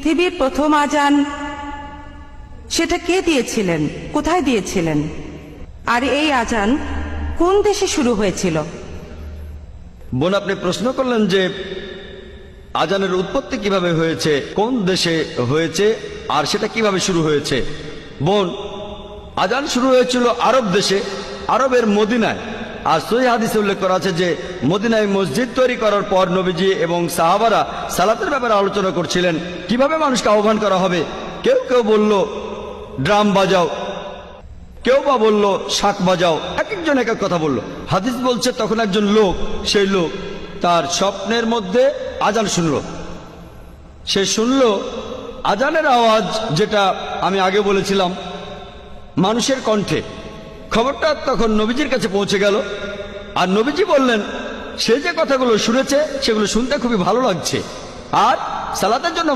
পৃথিবীর প্রথম আজান সেটা কে দিয়েছিলেন, কোথায় দিয়েছিলেন, আর এই আজান কোন দেশে শুরু হয়েছিল? বোন, আপনি প্রশ্ন করলেন যে আজানের উৎপত্তি কিভাবে হয়েছে, কোন দেশে হয়েছে, আর সেটা কিভাবে শুরু হয়েছে। বোন, আজান শুরু হয়েছিল আরব দেশে, আরবের মদিনায়। আর সহিহ হাদিসে উল্লেখ করা আছে যে মদিনায় মসজিদ তৈরি করার পর নবীজি এবং সাহাবারা সালাতের ব্যাপারে আলোচনা করছিলেন, কিভাবে মানুষকে আহ্বান করা হবে। কেউ কেউ বলল ড্রাম বাজাও, কেউ বা বলল শাক বাজাও, এক একজন এক এক কথা বলল। হাদিস বলছে তখন একজন লোক, সেই লোক তার স্বপ্নের মধ্যে আজান শুনল। সে শুনল আজানের আওয়াজ, যেটা আমি আগে বলেছিলাম মানুষের কণ্ঠে। খবরটা তখন নবীজির কাছে পৌঁছে গেল, আর নবীজি বললেন সে যে কথাগুলো শুনেছে সেগুলো শুনতে খুবই ভালো লাগছে, আর সালাতের জন্য